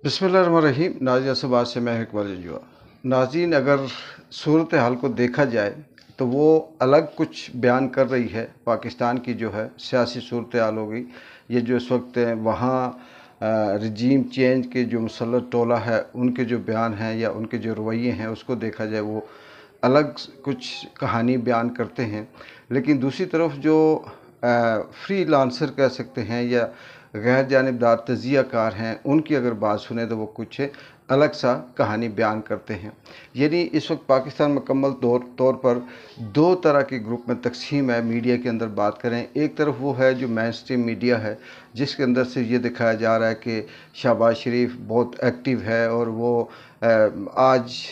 बिस्मिल्लाहिर्रहमानिर्रहीम। नाज़रीन असबाद से मैं इकबाल जंजुआ। नाज़रीन, अगर सूरत हाल को देखा जाए तो वो अलग कुछ बयान कर रही है। पाकिस्तान की जो है सियासी सूरत हाल हो गई, ये जो इस वक्त वहाँ रजीम चेंज के जो मुसल्लत टोला है उनके जो बयान हैं या उनके जो रवैये हैं उसको देखा जाए वो अलग कुछ कहानी बयान करते हैं। लेकिन दूसरी तरफ जो फ्री लांसर कह सकते हैं या गैर जानिबदार तजियाकार हैं, उनकी अगर बात सुने तो वो कुछ अलग सा कहानी बयान करते हैं। यानी इस वक्त पाकिस्तान मुकम्मल तौर पर दो तरह के ग्रुप में तकसीम है। मीडिया के अंदर बात करें, एक तरफ वो है जो मेन स्ट्रीम मीडिया है, जिसके अंदर से ये दिखाया जा रहा है कि शहबाज शरीफ बहुत एक्टिव है और वो आज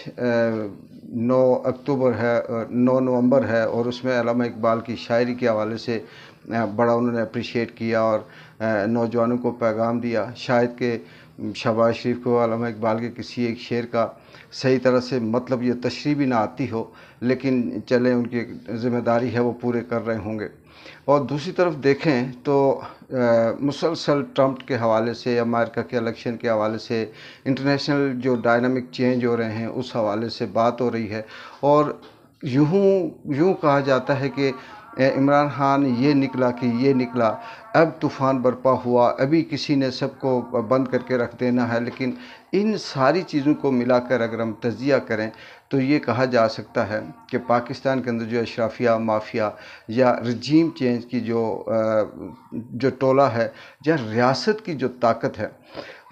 9 अक्टूबर है, 9 नवंबर है, और उसमें अल्लामा इकबाल की शायरी के हवाले से बड़ा उन्होंने अप्रिशिएट किया और नौजवानों को पैगाम दिया। शायद कि शहबाज शरीफ को अल्लामा इकबाल के किसी एक शेर का सही तरह से मतलब ये तशरीह भी ना आती हो, लेकिन चले उनकी ज़िम्मेदारी है, वो पूरे कर रहे होंगे। और दूसरी तरफ देखें तो मुसलसल ट्रंप के हवाले से, अमेरिका के इलेक्शन के हवाले से, इंटरनेशनल जो डायनामिक चेंज हो रहे हैं उस हवाले से बात हो रही है। और यूँ कहा जाता है कि इमरान खान ये निकला कि ये निकला, अब तूफ़ान बरपा हुआ, अभी किसी ने सबको बंद करके रख देना है। लेकिन इन सारी चीज़ों को मिलाकर अगर हम तजिया करें तो ये कहा जा सकता है कि पाकिस्तान के अंदर जो अशराफिया माफिया या रजीम चेंज की जो टोला है या रियासत की जो ताकत है,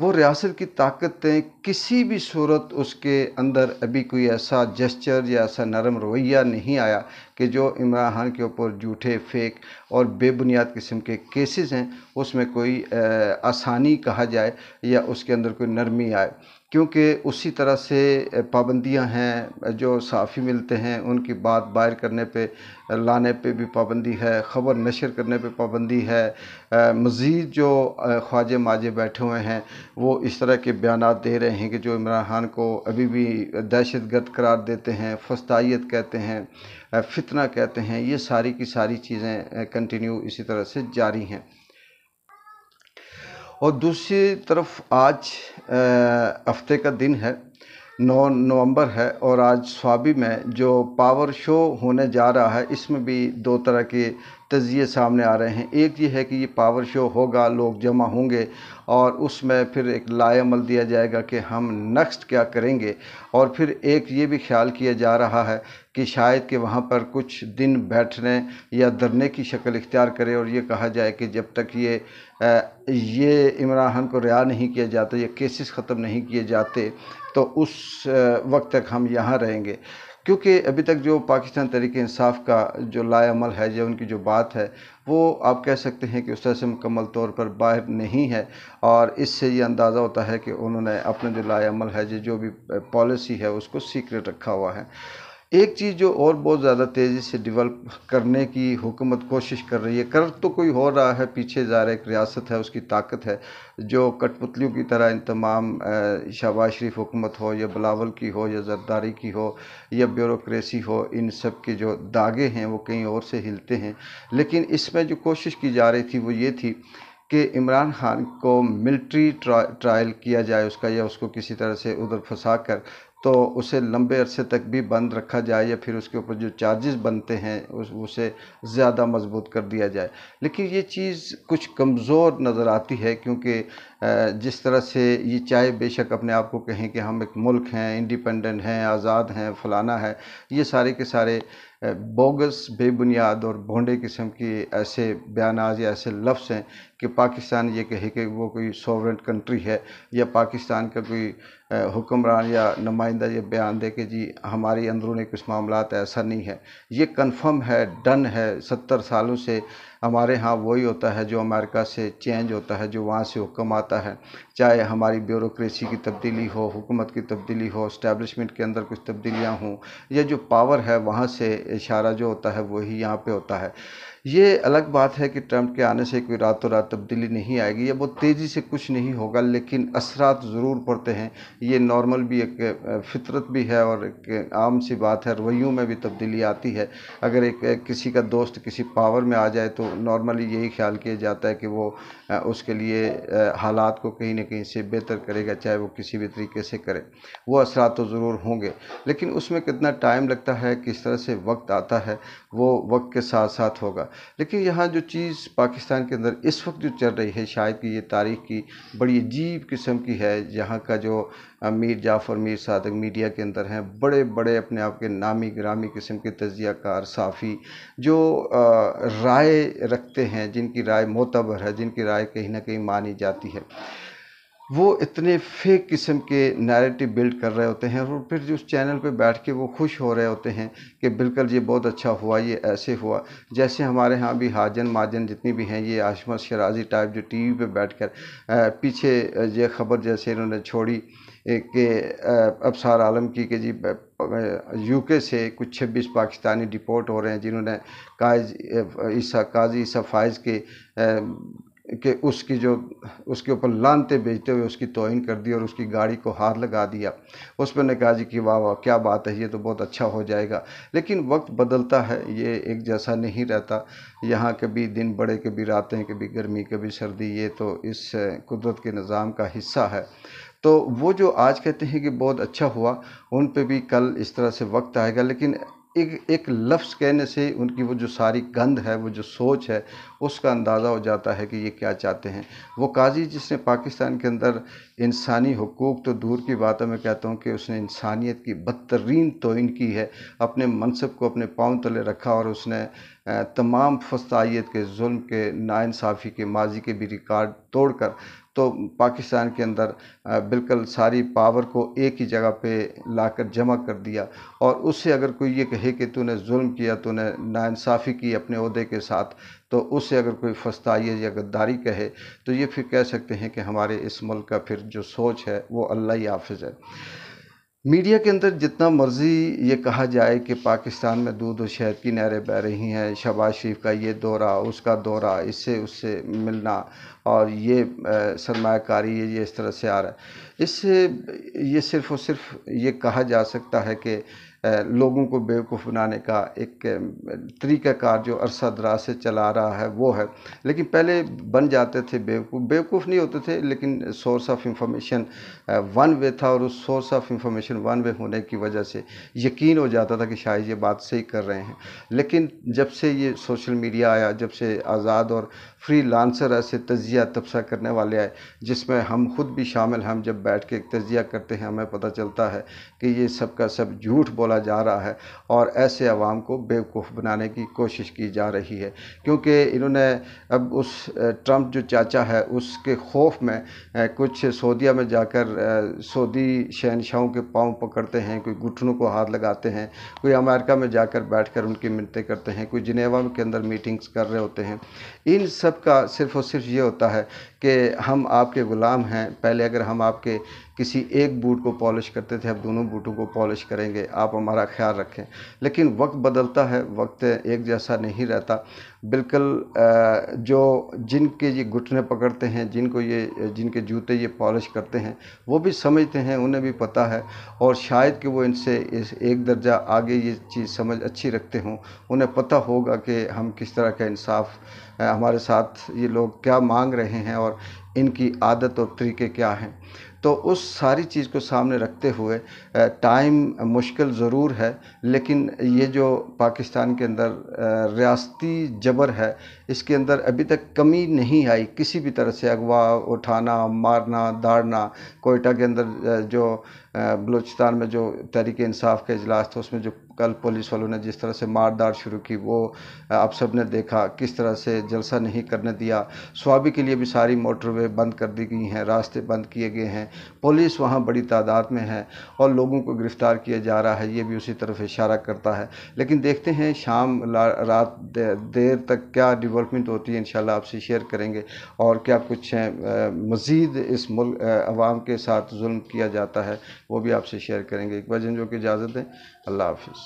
वो रियासत की ताकतें किसी भी सूरत उसके अंदर अभी कोई ऐसा जेस्चर या ऐसा नरम रवैया नहीं आया कि जो इमरान खान के ऊपर झूठे फेक और बेबुनियाद किस्म के केसेस हैं उसमें कोई आसानी कहा जाए या उसके अंदर कोई नरमी आए। क्योंकि उसी तरह से पाबंदियां हैं, जो सहाफ़ी मिलते हैं उनकी बात बाहर करने पे लाने पे भी पाबंदी है, ख़बर नशर करने पे पाबंदी है। मज़ीद जो ख्वाजे माजे बैठे हुए हैं वो इस तरह के बयानात दे रहे हैं कि जो इमरान खान को अभी भी दहशतगर्द करार देते हैं, फस्तायत कहते हैं, फितना कहते हैं। ये सारी की सारी चीज़ें कंटिन्यू इसी तरह से जारी हैं। और दूसरी तरफ आज हफ्ते का दिन है, 9 नवंबर है, और आज स्वाबी में जो पावर शो होने जा रहा है इसमें भी दो तरह के तजिए सामने आ रहे हैं। एक ये है कि ये पावर शो होगा, लोग जमा होंगे और उसमें फिर एक लाएअमल दिया जाएगा कि हम नेक्स्ट क्या करेंगे। और फिर एक ये भी ख्याल किया जा रहा है कि शायद कि वहाँ पर कुछ दिन बैठने या धरने की शक्ल इख्तियार करे और ये कहा जाए कि जब तक ये इमरान खान को रिहा नहीं किया जाता, ये केसेस ख़त्म नहीं किए जाते, तो उस वक्त तक हम यहाँ रहेंगे। क्योंकि अभी तक जो पाकिस्तान तहरीक इंसाफ का जो लाएअमल है या उनकी जो बात है वो आप कह सकते हैं कि उस तरह से मुकम्मल तौर पर बाहर नहीं है। और इससे ये अंदाज़ा होता है कि उन्होंने अपना जो लाएअमल है, जो भी पॉलिसी है, उसको सीक्रेट रखा हुआ है। एक चीज़ जो और बहुत ज़्यादा तेज़ी से डेवलप करने की हुकूमत कोशिश कर रही है, कर तो कोई हो रहा है, पीछे ज़ाहिर एक रियासत है, उसकी ताकत है जो कठपुतलियों की तरह इन तमाम शहबाज शरीफ हुकूमत हो या बिलावल की हो या जरदारी की हो या ब्यूरोक्रेसी हो, इन सब के जो दागे हैं वो कहीं और से हिलते हैं। लेकिन इसमें जो कोशिश की जा रही थी वो ये थी कि इमरान खान को मिलिट्री ट्रायल किया जाए उसका, या उसको किसी तरह से उधर फंसा कर तो उसे लंबे अरसे तक भी बंद रखा जाए, या फिर उसके ऊपर जो चार्जेस बनते हैं उसे ज़्यादा मजबूत कर दिया जाए। लेकिन ये चीज़ कुछ कमज़ोर नज़र आती है, क्योंकि जिस तरह से ये चाहे बेशक अपने आप को कहें कि हम एक मुल्क हैं, इंडिपेंडेंट हैं, आज़ाद हैं, फलाना है, ये सारे के सारे बोगस, बेबुनियाद और भोंडे किस्म की ऐसे बयानात या ऐसे लफ्ज़ हैं कि पाकिस्तान ये कहे कि वो कोई सॉवरेन कंट्री है, या पाकिस्तान का कोई हुक्मरान या नुमाइंदा ये बयान दे कि जी हमारी अंदरूनी कुछ मामलात, ऐसा नहीं है। ये कन्फर्म है, डन है। 70 सालों से हमारे यहाँ वही होता है जो अमेरिका से चेंज होता है, जो वहाँ से हुक्म आता है। चाहे हमारी ब्यूरोक्रेसी की तब्दीली हो, हुकूमत की तब्दीली हो, इस्टेब्लिशमेंट के अंदर कुछ तब्दीलियाँ हों, या जो पावर है वहाँ से इशारा जो होता है वही यहाँ पे होता है। ये अलग बात है कि ट्रंप के आने से कोई रातों रात तब्दीली नहीं आएगी या बहुत तेज़ी से कुछ नहीं होगा, लेकिन असरात ज़रूर पड़ते हैं। ये नॉर्मल भी एक फितरत भी है और एक आम सी बात है, रवैयों में भी तब्दीली आती है। अगर किसी का दोस्त किसी पावर में आ जाए तो नॉर्मली यही ख्याल किया जाता है कि वो उसके लिए हालात को कहीं ना कहीं से बेहतर करेगा, चाहे वो किसी भी तरीके से करे। वो असरात तो ज़रूर होंगे, लेकिन उसमें कितना टाइम लगता है, किस तरह से वक्त आता है, वो वक्त के साथ साथ होगा। लेकिन यहाँ जो चीज़ पाकिस्तान के अंदर इस वक्त जो चल रही है, शायद कि ये तारीख़ की बड़ी अजीब किस्म की है। यहाँ का जो मीर जाफ़र मीर सादिक मीडिया के अंदर हैं, बड़े बड़े अपने आप के नामी गिरामी किस्म के तज्ज़ियाकार साफ़ी जो राय रखते हैं, जिनकी राय मोतबर है, जिनकी राय कहीं ना कहीं मानी जाती है, वो इतने फेक किस्म के नैरेटिव बिल्ड कर रहे होते हैं और फिर जो उस चैनल पे बैठ के वो खुश हो रहे होते हैं कि बिल्कुल ये बहुत अच्छा हुआ, ये ऐसे हुआ। जैसे हमारे यहाँ भी हाजन माजन जितनी भी हैं, ये आशमत शराजी टाइप जो टीवी पे बैठकर पीछे ये खबर जैसे इन्होंने छोड़ी कि अबसार आलम की कि जी यूके से कुछ 26 पाकिस्तानी डिपोर्ट हो रहे हैं, जिन्होंने काजी ईसा फाइज़ के कि उसके ऊपर लानते भेजते हुए उसकी तौहीन कर दी और उसकी गाड़ी को हाथ लगा दिया। उस पर ने कहा जी कि वाह वाह क्या बात है, ये तो बहुत अच्छा हो जाएगा। लेकिन वक्त बदलता है, ये एक जैसा नहीं रहता। यहाँ कभी दिन बड़े, कभी रातें, कभी गर्मी, कभी सर्दी, ये तो इस कुदरत के निज़ाम का हिस्सा है। तो वो जो आज कहते हैं कि बहुत अच्छा हुआ, उन पे भी कल इस तरह से वक्त आएगा। लेकिन एक एक लफ्ज़ कहने से उनकी वो जो सारी गंध है, वो जो सोच है, उसका अंदाज़ा हो जाता है कि ये क्या चाहते हैं। वो काजी जिसने पाकिस्तान के अंदर इंसानी हुकूक तो दूर की बात है, मैं कहता हूँ कि उसने इंसानियत की बदतरीन तौहीन की है, अपने मनसब को अपने पाँव तले रखा और उसने तमाम फस्तायत के, जुल्म के, नाइंसाफ़ी के, माजी के भी रिकॉर्ड तोड़कर तो पाकिस्तान के अंदर बिल्कुल सारी पावर को एक ही जगह पे लाकर जमा कर दिया। और उससे अगर कोई ये कहे कि तूने जुल्म किया, तूने नाइंसाफ़ी की अपने ओहदे के साथ, तो उससे अगर कोई फस्तायत या गद्दारी कहे तो ये फिर कह सकते हैं कि हमारे इस मुल्क का फिर जो सोच है वो अल्लाह ही हाफ़िज़ है। मीडिया के अंदर जितना मर्ज़ी ये कहा जाए कि पाकिस्तान में दूध और शहद की नहरें बह रही हैं, शहबाज शरीफ का ये दौरा, उसका दौरा, इससे उससे मिलना और ये सरमायाकारी ये इस तरह से आ रहा है, इससे ये सिर्फ़ और सिर्फ ये कहा जा सकता है कि लोगों को बेवकूफ़ बनाने का एक तरीक़ाकार जो अरसा दराज से चला रहा है वो है। लेकिन पहले बन जाते थे बेवकूफ़ नहीं होते थे, लेकिन source of information one way था और उस source of information one way होने की वजह से यकीन हो जाता था कि शायद ये बात सही कर रहे हैं। लेकिन जब से ये सोशल मीडिया आया, जब से आज़ाद और फ्रीलांसर ऐसे तज्ज़िया तबसरा करने वाले आए, जिसमें हम खुद भी शामिल, हम जब बैठ के तज्ज़िया करते हैं हमें पता चलता है कि ये सब का सब झूठ बोला जा रहा है और ऐसे अवाम को बेवकूफ़ बनाने की कोशिश की जा रही है। क्योंकि इन्होंने अब उस ट्रंप जो चाचा है उसके खौफ में कुछ सऊदीया में जाकर सऊदी शहनशाहों के पाँव पकड़ते हैं, कोई घुटनों को हाथ लगाते हैं, कोई अमेरिका में जाकर बैठकर उनकी मिन्नतें करते हैं, कोई जिनेवा के अंदर मीटिंग्स कर रहे होते हैं। इन सब का सिर्फ़ और सिर्फ ये होता है कि हम आपके ग़ुलाम हैं। पहले अगर हम आपके किसी एक बूट को पॉलिश करते थे, अब दोनों बूटों को पॉलिश करेंगे, आप हमारा ख्याल रखें। लेकिन वक्त बदलता है, वक्त एक जैसा नहीं रहता। बिल्कुल जो जिनके ये घुटने पकड़ते हैं, जिनके जूते ये पॉलिश करते हैं, वो भी समझते हैं, उन्हें भी पता है और शायद कि वो इनसे इस एक दर्जा आगे ये चीज़ समझ अच्छी रखते हों। उन्हें पता होगा कि हम किस तरह का इंसाफ हमारे साथ ये लोग क्या मांग रहे हैं और इनकी आदत और तरीके क्या हैं। तो उस सारी चीज़ को सामने रखते हुए टाइम मुश्किल ज़रूर है, लेकिन ये जो पाकिस्तान के अंदर रियासती जबर है, इसके अंदर अभी तक कमी नहीं आई किसी भी तरह से। अगवा उठाना, मारना, दाड़ना, कोयटा के अंदर जो बलूचिस्तान में जो तहरीक इंसाफ का इजलास था, उसमें जो कल पुलिस वालों ने जिस तरह से मारदार शुरू की, वो आप सब ने देखा। किस तरह से जलसा नहीं करने दिया। स्वाबी के लिए भी सारी मोटरवे बंद कर दी गई हैं, रास्ते बंद किए गए हैं, पुलिस वहाँ बड़ी तादाद में है और लोगों को गिरफ़्तार किया जा रहा है, ये भी उसी तरफ इशारा करता है। लेकिन देखते हैं शाम रात देर तक क्या डेवलपमेंट होती है, इंशाल्लाह आपसे शेयर करेंगे और क्या कुछ मज़ीद इस मुल्क अवाम के साथ जुल्म किया जाता है वो भी आपसे शेयर करेंगे। एक बार जो कि इजाज़त दें, अल्लाह हाफ़िज़।